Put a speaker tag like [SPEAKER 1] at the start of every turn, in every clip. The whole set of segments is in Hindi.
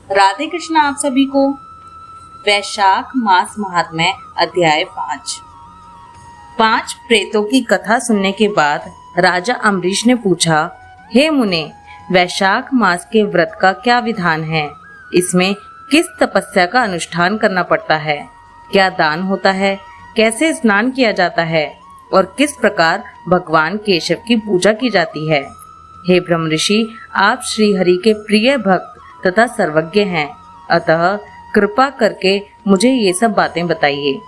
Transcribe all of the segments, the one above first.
[SPEAKER 1] राधे कृष्ण आप सभी को। वैशाख मास महात्म्य अध्याय 5 प्रेतों की कथा सुनने के बाद राजा अम्बरीश ने पूछा, हे मुने, वैशाख मास के व्रत का क्या विधान है? इसमें किस तपस्या का अनुष्ठान करना पड़ता है? क्या दान होता है? कैसे स्नान किया जाता है? और किस प्रकार भगवान केशव की पूजा की जाती है? हे ब्रह्म ऋषि, आप श्री हरि के प्रिय भक्त तथा सर्वज्ञ हैं, अतः कृपा करके मुझे ये सब बातें बताइए।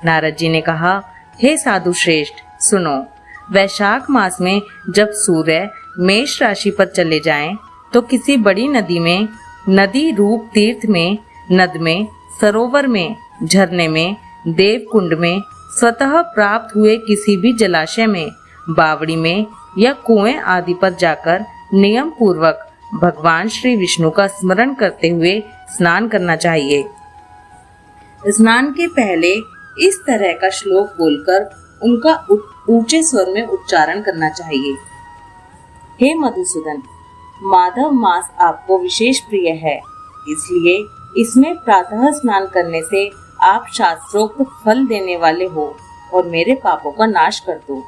[SPEAKER 1] नारद जी ने कहा, हे साधु श्रेष्ठ, सुनो। वैशाख मास में जब सूर्य मेष राशि पर चले जाएं, तो किसी बड़ी नदी में, नदी रूप तीर्थ में, नद में, सरोवर में, झरने में, देव कुंड में, स्वतः प्राप्त हुए किसी भी जलाशय में, बावड़ी में या कुएं आदि पर जाकर नियम पूर्वक भगवान श्री विष्णु का स्मरण करते हुए स्नान करना चाहिए। स्नान के पहले इस तरह का श्लोक बोलकर उनका ऊंचे स्वर में उच्चारण करना चाहिए। हे मधुसूदन, माधव मास आपको विशेष प्रिय है, इसलिए इसमें प्रातः स्नान करने से आप शास्त्रोक्त फल देने वाले हो और मेरे पापों का नाश कर दो।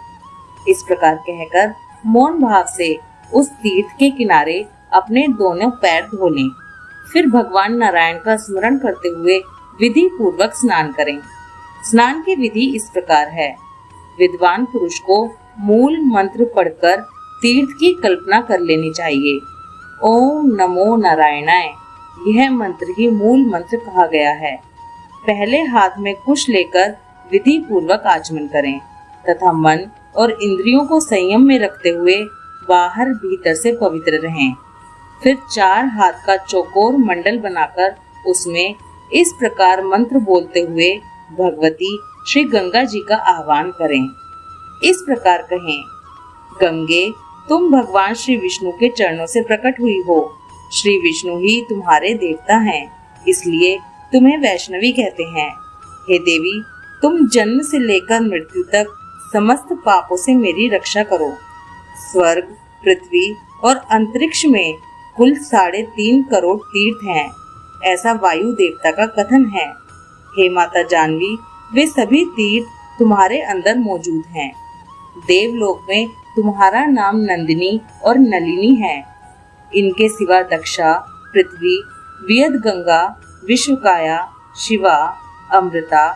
[SPEAKER 1] इस प्रकार कहकर मौन भाव से उस तीर्थ के किनारे अपने दोनों पैर धो लें। फिर भगवान नारायण का स्मरण करते हुए विधि पूर्वक स्नान करें। स्नान की विधि इस प्रकार है। विद्वान पुरुष को मूल मंत्र पढ़कर तीर्थ की कल्पना कर लेनी चाहिए। ओम नमो नारायणाय, यह मंत्र ही मूल मंत्र कहा गया है। पहले हाथ में कुश लेकर विधि पूर्वक आचमन करें तथा मन और इंद्रियों को संयम में रखते हुए बाहर भीतर से पवित्र रहें। फिर 4 हाथ का चौकोर मंडल बनाकर उसमें इस प्रकार मंत्र बोलते हुए भगवती श्री गंगा जी का आह्वान करें। इस प्रकार कहें, गंगे, तुम भगवान श्री विष्णु के चरणों से प्रकट हुई हो। श्री विष्णु ही तुम्हारे देवता हैं, इसलिए तुम्हें वैष्णवी कहते हैं। हे देवी, तुम जन्म से लेकर मृत्यु तक समस्त पापों से मेरी रक्षा करो। स्वर्ग, पृथ्वी और अंतरिक्ष में कुल 3.5 करोड़ तीर्थ हैं, ऐसा वायु देवता का कथन है। हे माता जानवी, वे सभी तीर्थ तुम्हारे अंदर मौजूद हैं। देवलोक में तुम्हारा नाम नंदिनी और नलिनी है। इनके सिवा दक्षा, पृथ्वी, वियद गंगा, विश्वकाया, शिवा, अमृता,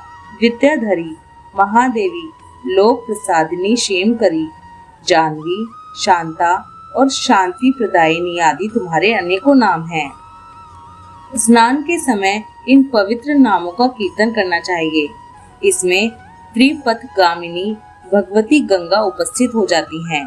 [SPEAKER 1] विद्याधरी, महादेवी, लोक प्रसादिनी क्षेमकरी, जानवी, शांता और शांति प्रदायिनी आदि तुम्हारे अनेकों नाम हैं। स्नान के समय इन पवित्र नामों का कीर्तन करना चाहिए। इसमें त्रिपथगामिनी भगवती गंगा उपस्थित हो जाती हैं।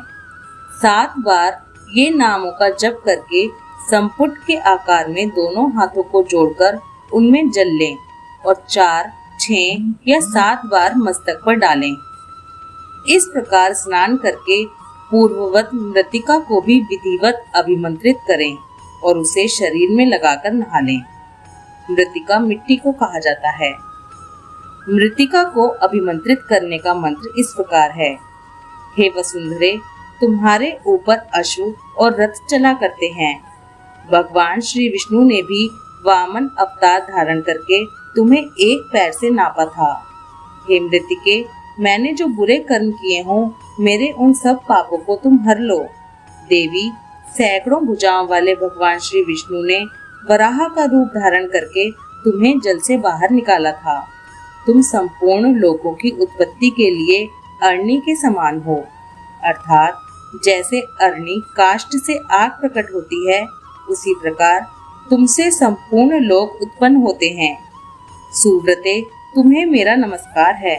[SPEAKER 1] 7 बार ये नामों का जप करके संपुट के आकार में दोनों हाथों को जोड़कर उनमें जल लें और 4, 6 या 7 बार मस्तक पर डालें। इस प्रकार स्नान करके पूर्ववत मृतिका को भी विधिवत अभिमंत्रित करें और उसे शरीर में लगाकर नहा लें। मृतिका मिट्टी को कहा जाता है। मृतिका को अभिमंत्रित करने का मंत्र इस प्रकार है। हे वसुंधरे, तुम्हारे ऊपर अश्व और रथ चला करते हैं। भगवान श्री विष्णु ने भी वामन अवतार धारण करके तुम्हें एक पैर से नापा था। हे मृतिके, मैंने जो बुरे कर्म किए हों, मेरे उन सब पापों को तुम हर लो। देवी, सैकड़ों भुजाओं वाले भगवान श्री विष्णु ने वराह का रूप धारण करके तुम्हें जल से बाहर निकाला था। तुम संपूर्ण लोकों की उत्पत्ति के लिए अग्नि के समान हो, अर्थात जैसे अग्नि काष्ठ से आग प्रकट होती है, उसी प्रकार तुमसे संपूर्ण लोक उत्पन्न होते हैं। सुव्रते, तुम्हें मेरा नमस्कार है।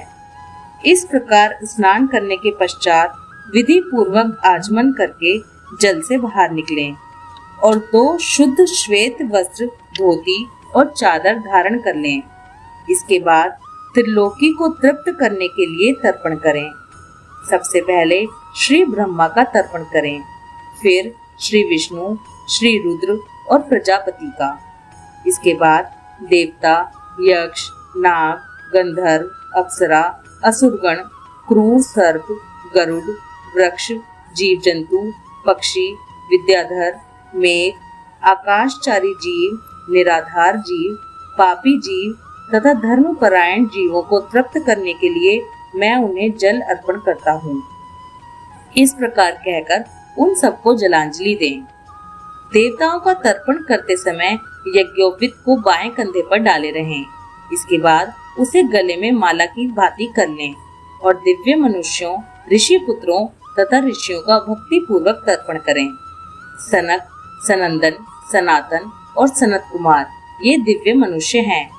[SPEAKER 1] इस प्रकार स्नान करने के पश्चात विधि पूर्वक आचमन करके जल से बाहर निकलें और 2 शुद्ध श्वेत वस्त्र, धोती और चादर धारण कर लें। इसके बाद त्रिलोकी को तृप्त करने के लिए तर्पण करें। सबसे पहले श्री ब्रह्मा का तर्पण करें, फिर श्री विष्णु, श्री रुद्र और प्रजापति का। इसके बाद देवता, यक्ष, नाग, गंधर्व, अप्सरा, असुरगण, क्रूर सर्प, गरुड़, वृक्ष, जीव जंतु, पक्षी, विद्याधर, मेघ, आकाशचारी जीव, निराधार जीव, पापी जीव तथा धर्मपरायण जीवों को तृप्त करने के लिए मैं उन्हें जल अर्पण करता हूँ। इस प्रकार कहकर उन सबको जलांजलि दें। देवताओं का तर्पण करते समय यज्ञोपवीत को बाएं कंधे पर डाले रहें। इसके बाद उसे गले में माला की भांति कर लें और दिव्य मनुष्यों, ऋषि पुत्रों तथा ऋषियों का भक्ति पूर्वक तर्पण करें। सनक, सनंदन, सनातन और सनत कुमार ये दिव्य मनुष्य हैं।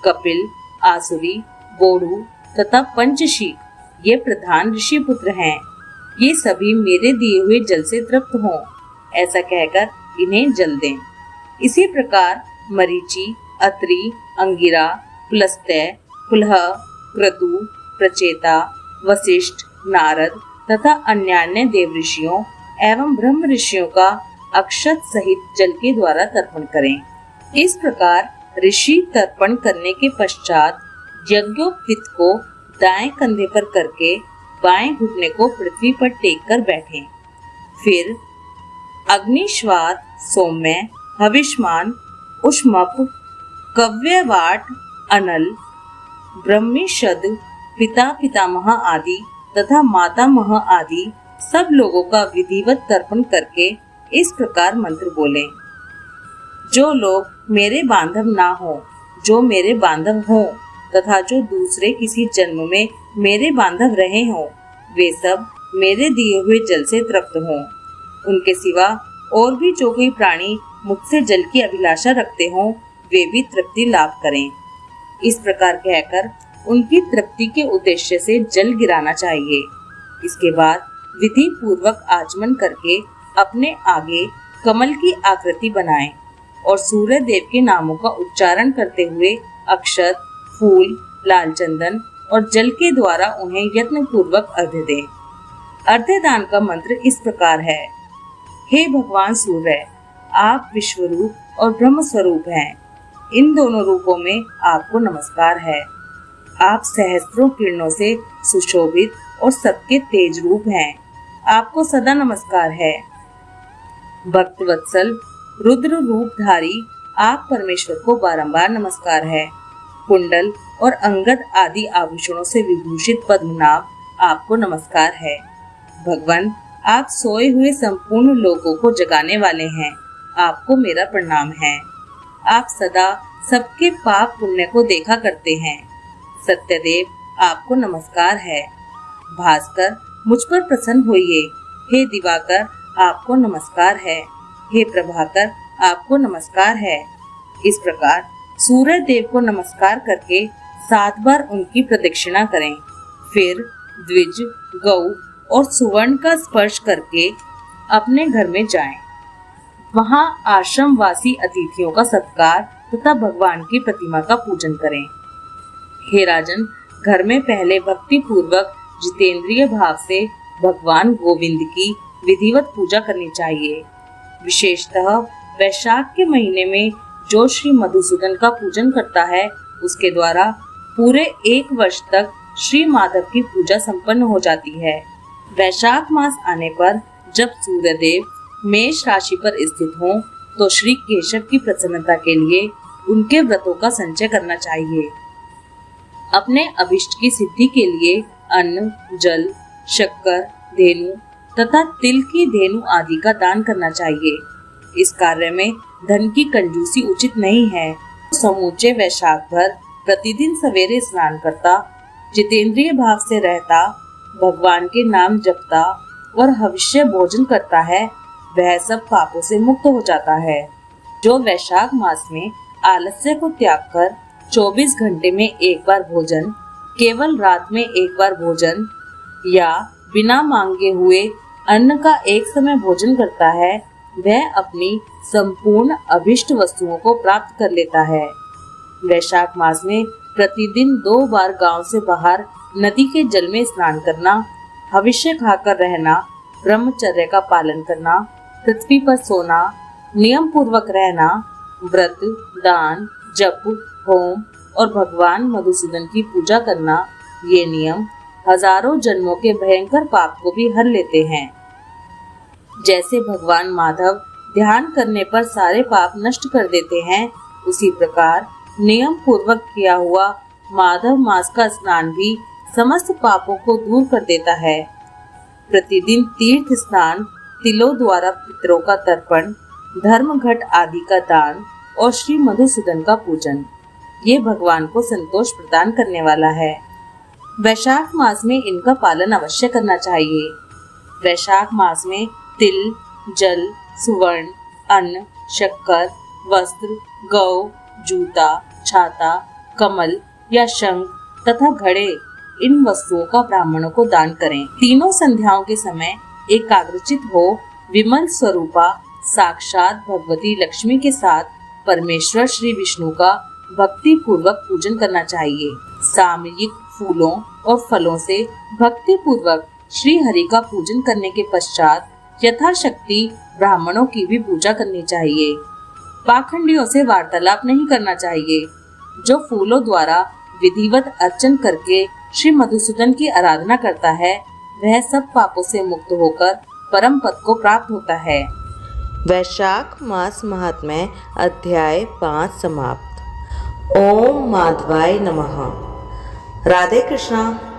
[SPEAKER 1] कपिल, आसुरी, बोड़ू तथा पंचशीक ये प्रधान ऋषि पुत्र हैं। ये सभी मेरे दिए हुए जल से तृप्त हों, ऐसा कहकर इन्हें जल दें। इसी प्रकार मरीचि, अत्रि, अंगिरा, पुलस्त्य, पुलह, क्रतु, प्रचेता, वशिष्ठ, नारद तथा अन्यान्य देव ऋषियों एवं ब्रह्म ऋषियों का अक्षत सहित जल के द्वारा तर्पण करें। इस प्रकार ऋषि तर्पण करने के पश्चात यज्ञोपवीत को दाएं कंधे पर करके बाएं घुटने को पृथ्वी पर टेक कर बैठें। फिर अग्निश्वात, सौम्य, हविष्मान, उष्मप, कव्यवाट, अनल, ब्रह्मीशद, पिता पितामह आदि तथा मातामह आदि सब लोगों का विधिवत तर्पण करके इस प्रकार मंत्र बोलें। जो लोग मेरे बांधव ना हो, जो मेरे बांधव हों तथा जो दूसरे किसी जन्म में मेरे बांधव रहे हों, वे सब मेरे दिए हुए जल से तृप्त हों। उनके सिवा और भी जो कोई प्राणी मुझसे जल की अभिलाषा रखते हों, वे भी तृप्ति लाभ करें। इस प्रकार कहकर उनकी तृप्ति के उद्देश्य से जल गिराना चाहिए। इसके बाद विधि पूर्वक आचमन करके अपने आगे कमल की आकृति बनाएं और सूर्य देव के नामों का उच्चारण करते हुए अक्षत, फूल, लाल चंदन और जल के द्वारा उन्हें यत्न पूर्वक अर्घ्य दें। अर्घ्य दान का मंत्र इस प्रकार है। हे भगवान सूर्य, आप विश्वरूप और ब्रह्म स्वरूप हैं। इन दोनों रूपों में आपको नमस्कार है। आप सहस्त्रों किरणों से सुशोभित और सबके तेज रूप हैं। आपको सदा नमस्कार है। भक्त वत्सल, रुद्र रूपधारी आप परमेश्वर को बारंबार नमस्कार है। कुंडल और अंगद आदि आभूषणों से विभूषित पद्मनाभ आपको नमस्कार है। भगवान, आप सोए हुए संपूर्ण लोगों को जगाने वाले हैं। आपको मेरा प्रणाम है। आप सदा सबके पाप पुण्य को देखा करते हैं। सत्यदेव, आपको नमस्कार है। भास्कर, मुझ पर प्रसन्न होइए। हे दिवाकर, आपको नमस्कार है। हे प्रभाकर, आपको नमस्कार है। इस प्रकार सूर्य देव को नमस्कार करके 7 बार उनकी प्रदक्षिणा करें। फिर द्विज, गौ और सुवर्ण का स्पर्श करके अपने घर में जाएं। वहां आश्रमवासी अतिथियों का सत्कार तथा भगवान की प्रतिमा का पूजन करें। हे राजन, घर में पहले भक्ति पूर्वक जितेंद्रिय भाव से भगवान गोविंद की विधिवत पूजा करनी चाहिए। विशेषतः वैशाख के महीने में जो श्री मधुसूदन का पूजन करता है, उसके द्वारा पूरे 1 वर्ष तक श्री माधव की पूजा संपन्न हो जाती है। वैशाख मास आने पर जब सूर्यदेव मेष राशि पर स्थित हों, तो श्री केशव की प्रसन्नता के लिए उनके व्रतों का संचय करना चाहिए। अपने अभिष्ट की सिद्धि के लिए अन्न, जल, शक्कर, धेनु तथा तिल की धेनु आदि का दान करना चाहिए। इस कार्य में धन की कंजूसी उचित नहीं है। समूचे वैशाख भर प्रतिदिन सवेरे स्नान करता, जितेंद्रिय भाव से रहता, भगवान के नाम जपता और हविष्य भोजन करता है, वह सब पापों से मुक्त हो जाता है। जो वैशाख मास में आलस्य को त्याग कर 24 घंटे में 1 बार भोजन, केवल रात में 1 बार भोजन या बिना मांगे हुए अन्न का एक समय भोजन करता है, वह अपनी संपूर्ण अभिष्ट वस्तुओं को प्राप्त कर लेता है। वैशाख मास में प्रतिदिन 2 बार गांव से बाहर नदी के जल में स्नान करना, हविष्य खाकर रहना, ब्रह्मचर्य का पालन करना, पृथ्वी पर सोना, नियम पूर्वक रहना, व्रत, दान, जप, होम और भगवान मधुसूदन की पूजा करना, ये नियम हजारों जन्मों के भयंकर पाप को भी हर लेते हैं। जैसे भगवान माधव ध्यान करने पर सारे पाप नष्ट कर देते हैं, उसी प्रकार नियम पूर्वक किया हुआ माधव मास का स्नान भी समस्त पापों को दूर कर देता है। प्रतिदिन तीर्थ स्नान, तिलों द्वारा पितरों का तर्पण, धर्म घट आदि का दान और श्री मधुसूदन का पूजन, ये भगवान को संतोष प्रदान करने वाला है। वैशाख मास में इनका पालन अवश्य करना चाहिए। वैशाख मास में तिल, जल, सुवर्ण, अन्न, शक्कर, वस्त्र, गौ, जूता, छाता, कमल या शंख तथा घड़े, इन वस्तुओं का ब्राह्मणों को दान करें। तीनों संध्याओं के समय एकाग्रचित हो विमल स्वरूपा साक्षात भगवती लक्ष्मी के साथ परमेश्वर श्री विष्णु का भक्ति पूर्वक पूजन करना चाहिए। सामयिक फूलों और फलों से भक्ति पूर्वक श्री हरि का पूजन करने के पश्चात यथाशक्ति ब्राह्मणों की भी पूजा करनी चाहिए। पाखंडियों से वार्तालाप नहीं करना चाहिए। जो फूलों द्वारा विधिवत अर्चन करके श्री मधुसूदन की आराधना करता है, वह सब पापों से मुक्त होकर परम पद को प्राप्त होता है।
[SPEAKER 2] वैशाख मास महात्म्य अध्याय 5 समाप्त। ओम माधवाय नमः। राधे कृष्णा।